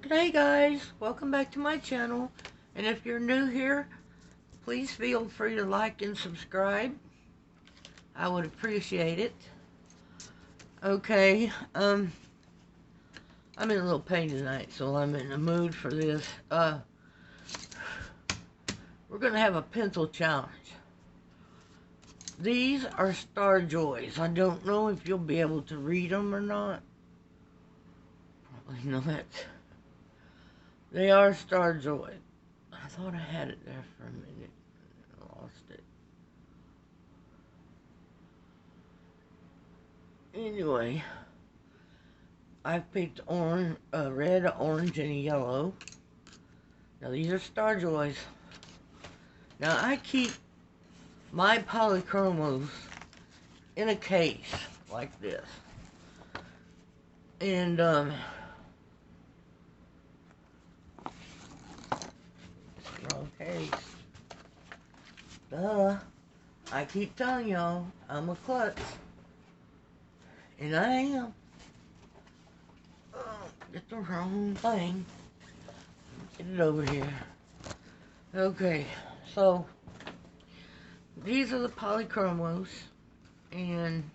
G'day guys, welcome back to my channel, and if you're new here, please feel free to like and subscribe. I would appreciate it. Okay, I'm in a little pain tonight, so I'm in the mood for this. We're gonna have a pencil challenge. These are Star Joys. I don't know if you'll be able to read them or not. Probably not. They are Star Joy. I thought I had it there for a minute. I lost it. Anyway, I've picked red, orange, and yellow. Now these are Star Joys. Now I keep my Polychromos in a case like this. And wrong case. Duh. I keep telling y'all I'm a klutz. And I am. Oh, get the wrong thing. Get it over here. Okay, so these are the Polychromos, and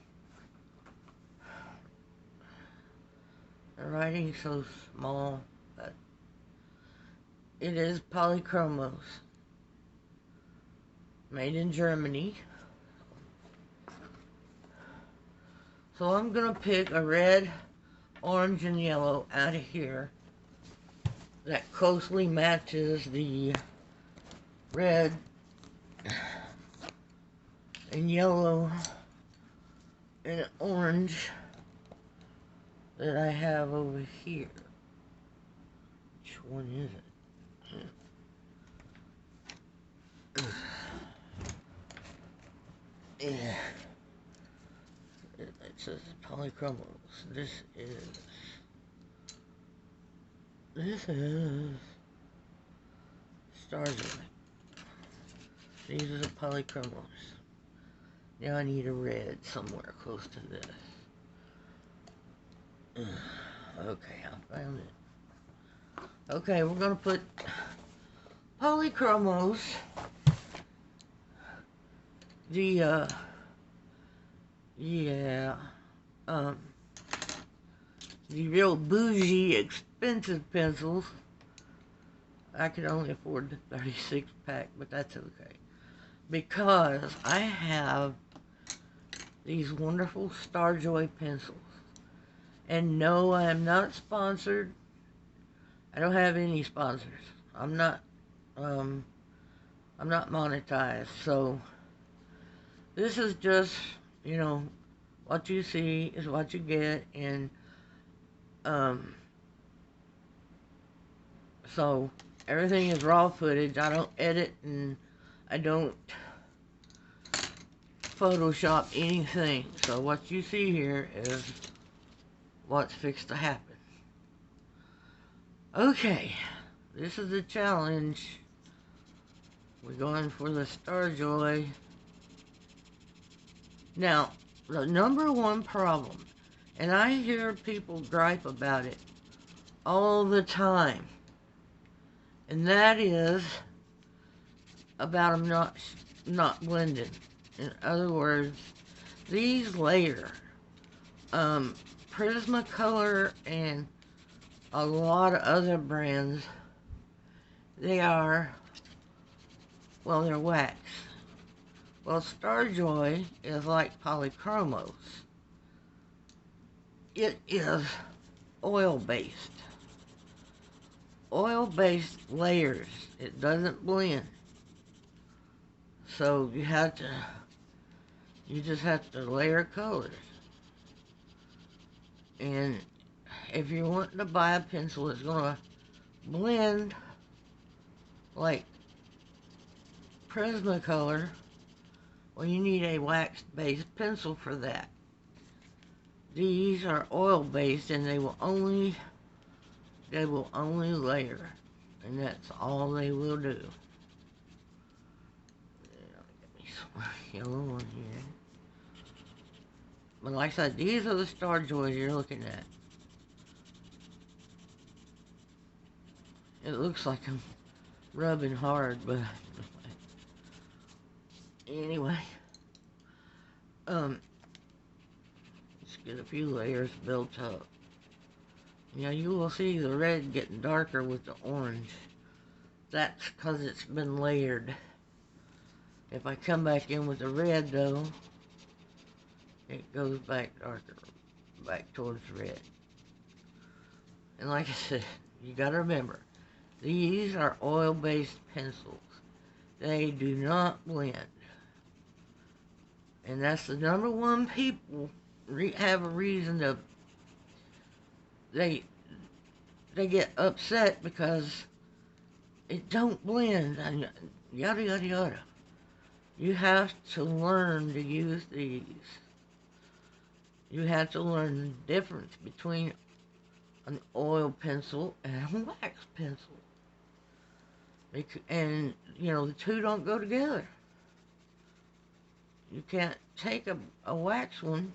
the writing's so small, but it is Polychromos, made in Germany. So I'm gonna pick a red, orange, and yellow out of here that closely matches the red and yellow and orange that I have over here. Which one is it? Yeah. It says Polychromos. This is Star Joy. These are the Polychromos. Now I need a red somewhere close to this. Okay, I found it. Okay, we're gonna put Polychromos, the real bougie, expensive pencils. I could only afford the 36 pack, but that's okay. Because I have these wonderful Star Joy pencils. And no, I am not sponsored. I don't have any sponsors. I'm not monetized. So this is just, what you see is what you get, and so everything is raw footage. I don't edit, and I don't Photoshop anything. So what you see here is what's fixed to happen. Okay, this is the challenge. We're going for the Star Joy. Now, the number one problem, and I hear people gripe about it all the time, and that is about them not blending. In other words, these layer. Prismacolor and a lot of other brands, they're wax. Well, Star Joy is like Polychromos. It is oil-based. Oil-based layers. It doesn't blend. So you just have to layer colors. And if you're wanting to buy a pencil that's gonna blend like Prismacolor, well, you need a wax-based pencil for that. These are oil-based, and they will only layer, and that's all they will do. Get me some yellow on here. But like I said, these are the Star Joys you're looking at. It looks like I'm rubbing hard, but anyway, let's get a few layers built up. Yeah, you will see the red getting darker with the orange. That's because it's been layered. If I come back in with the red, though, it goes back darker, back towards red. And like I said, you gotta remember, these are oil-based pencils. They do not blend. And that's the number one people have a reason to, they get upset because it don't blend, and yada yada yada. You have to learn to use these. You have to learn the difference between an oil pencil and a wax pencil. And, you know, the two don't go together. You can't take a wax one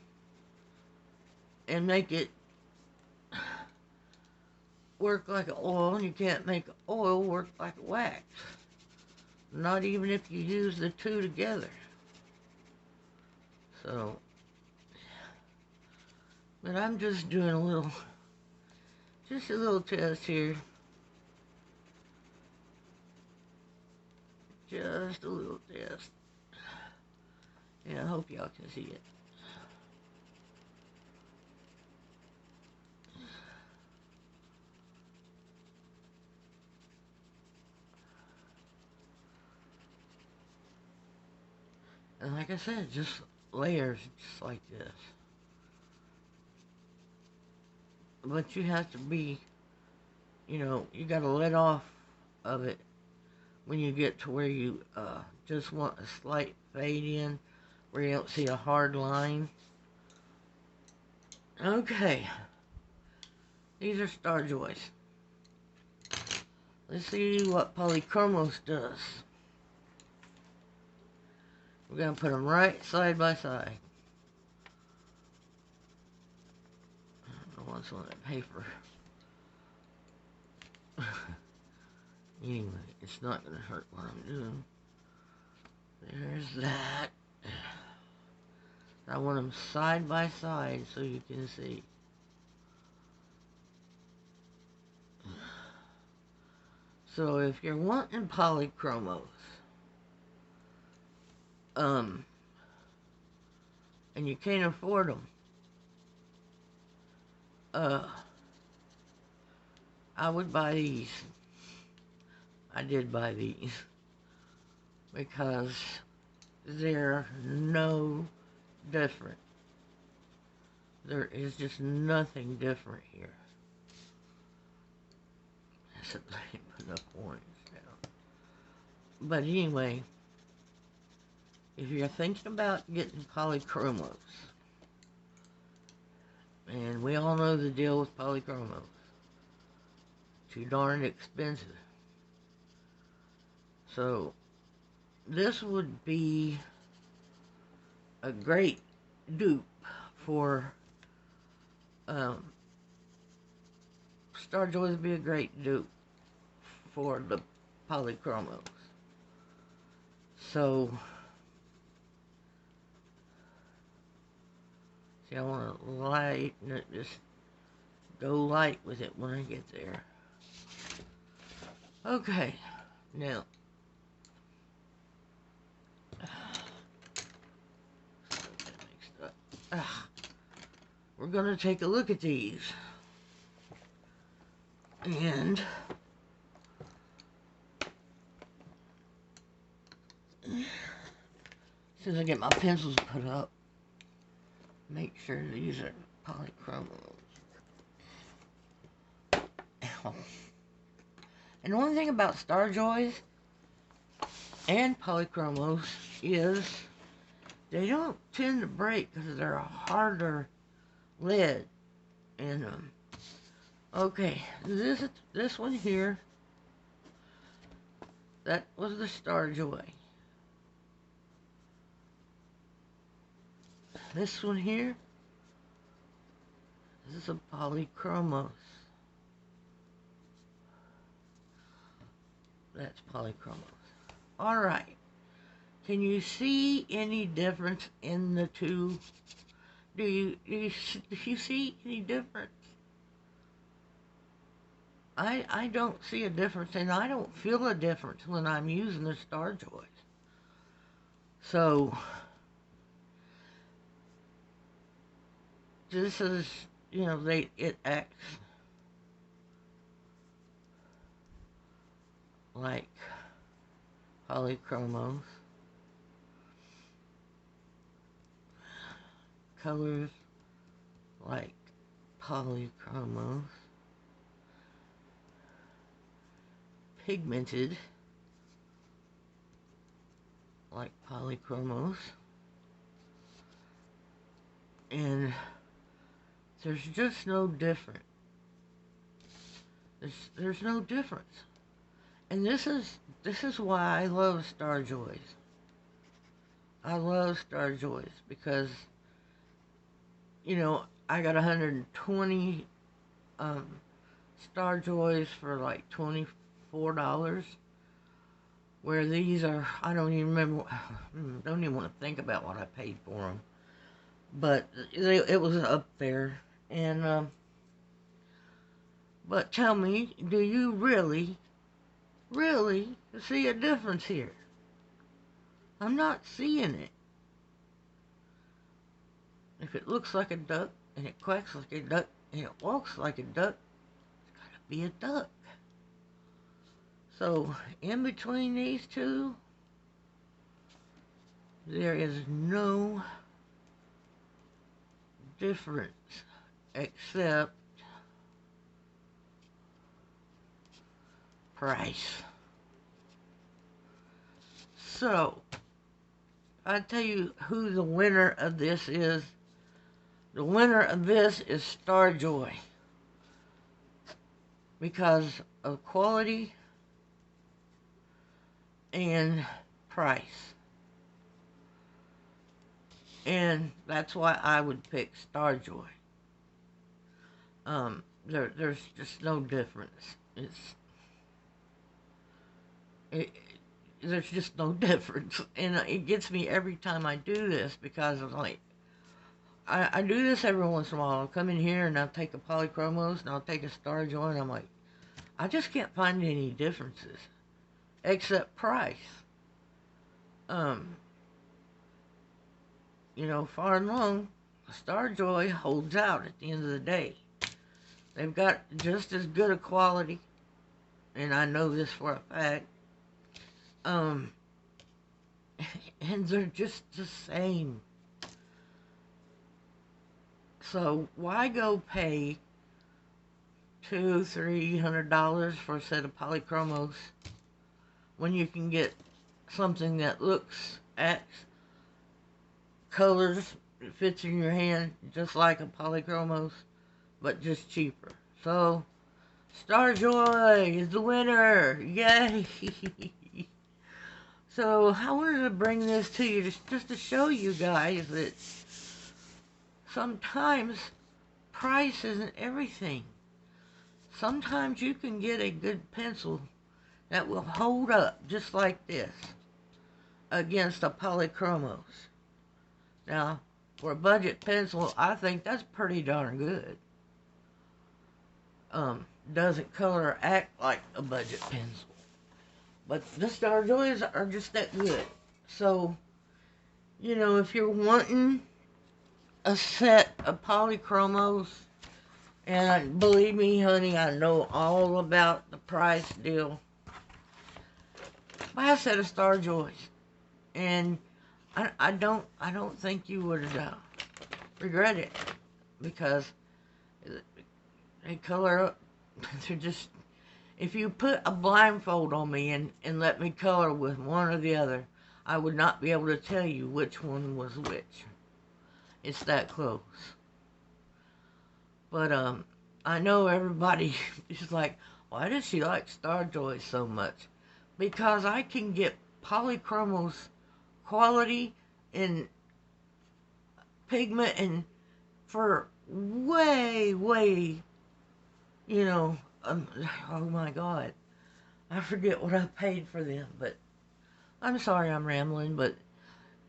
and make it work like an oil, and you can't make oil work like a wax. Not even if you use the two together. So, but I'm just doing a little test here. Just a little test. And I hope y'all can see it. And like I said, just layers just like this. But you have to be, you know, you gotta let off of it when you get to where you just want a slight fade in, where you don't see a hard line. Okay. These are Star Joys. Let's see what Polychromos does. We're going to put them right side by side. I don't want some of that paper. Anyway, it's not going to hurt what I'm doing. There's that. I want them side by side so you can see. So if you're wanting Polychromos, and you can't afford them, I would buy these. I did buy these because they're no different. There is just nothing different here. Except I didn't put enough orange down. But anyway, if you're thinking about getting Polychromos, and we all know the deal with Polychromos, too darn expensive. So this would be a great dupe for Star Joys would be a great dupe for the Polychromos. So see, I want to lighten it, just go light with it when I get there. Okay, now we're going to take a look at these. And as soon as I get my pencils put up, make sure these are Polychromos. And the one thing about Star Joys and Polychromos is they don't tend to break because they're a harder lead in them. Okay, this one here, that was the Star Joy. This one here, this is a Polychromos. That's Polychromos. Alright. Can you see any difference in the two? Do you see any difference? I don't see a difference, and I don't feel a difference when I'm using the Star Joys. So, this is, it acts like Polychromos. Colors like Polychromos. Pigmented like Polychromos. And there's just no difference. There's no difference. And this is why I love Star Joys. I love Star Joys because, I got 120 Star Joys for like $24, where these are, I don't even remember, don't even want to think about what I paid for them. But it was up there. And, but tell me, do you really see a difference here? I'm not seeing it. If it looks like a duck, and it quacks like a duck, and it walks like a duck, it's gotta be a duck. So, in between these two, there is no difference except price. So, I'll tell you who the winner of this is. The winner of this is Starjoy, because of quality and price. And that's why I would pick Starjoy. There's just no difference. There's just no difference. And it gets me every time I do this, because I'm like, I do this every once in a while. I'll come in here and I'll take a Polychromos and I'll take a Starjoy, and I'm like, I just can't find any differences except price. Far and long, Starjoy holds out at the end of the day. They've got just as good a quality, and I know this for a fact. And they're just the same. So why go pay $200-300 for a set of Polychromos when you can get something that looks, acts, colors, fits in your hand just like a Polychromos, but just cheaper? So Starjoy is the winner. Yay! So I wanted to bring this to you just to show you guys that sometimes price isn't everything. Sometimes you can get a good pencil that will hold up just like this against a Polychromos. Now, for a budget pencil, I think that's pretty darn good. Doesn't color or act like a budget pencil. But the Starjoys are just that good. So, if you're wanting a set of Polychromos, and believe me, honey, I know all about the price deal, buy a set of Starjoys. And I don't think you would regret it, because they color up. They're just, if you put a blindfold on me and let me color with one or the other, I would not be able to tell you which one was which. It's that close. But I know everybody is like, why does she like Starjoy so much? Because I can get Polychromos quality and pigment and for way, oh my God. I forget what I paid for them, but I'm sorry I'm rambling, but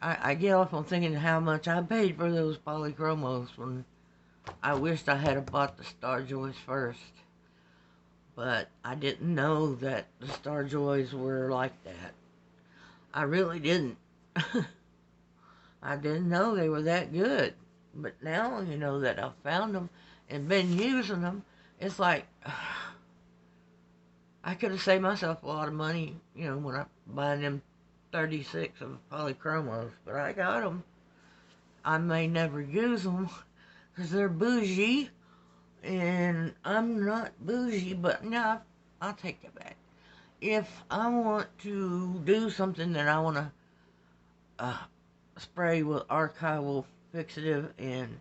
I get off on thinking how much I paid for those Polychromos when I wished I had bought the Star Joys first. But I didn't know that the Star Joys were like that. I really didn't. I didn't know they were that good. But now, that I've found them and been using them, it's like I could have saved myself a lot of money, when I buying them 36 of Polychromos. But I got them. I may never use them because they're bougie, and I'm not bougie. But no, I'll take that back. If I want to do something that I want to uh, spray with archival fixative and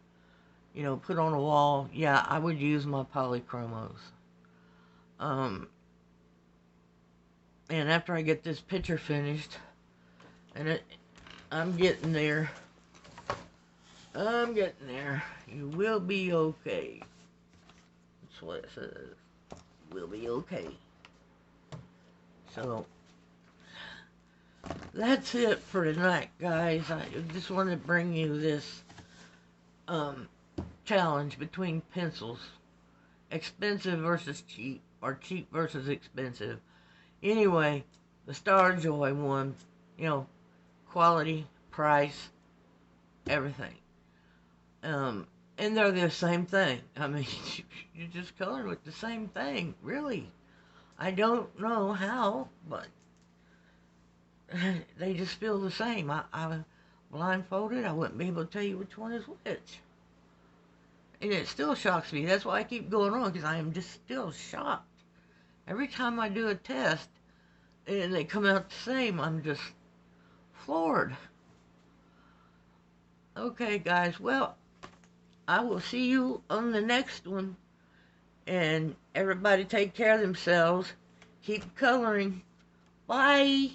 put on a wall, yeah, I would use my Polychromos. Um, and after I get this picture finished, and I'm getting there. I'm getting there. You will be okay. That's what it says. You will be okay. So, that's it for tonight, guys. I just want to bring you this challenge between pencils. Expensive versus cheap, or cheap versus expensive. Anyway, the Star Joy one, quality, price, everything. And they're the same thing. I mean, you're just coloring with the same thing, really. I don't know how, but they just feel the same. I blindfolded, I wouldn't be able to tell you which one is which. And it still shocks me. That's why I keep going on, because I am just still shocked. Every time I do a test and they come out the same, I'm just floored. Okay, guys, well, I will see you on the next one. And everybody take care of themselves. Keep coloring. Bye.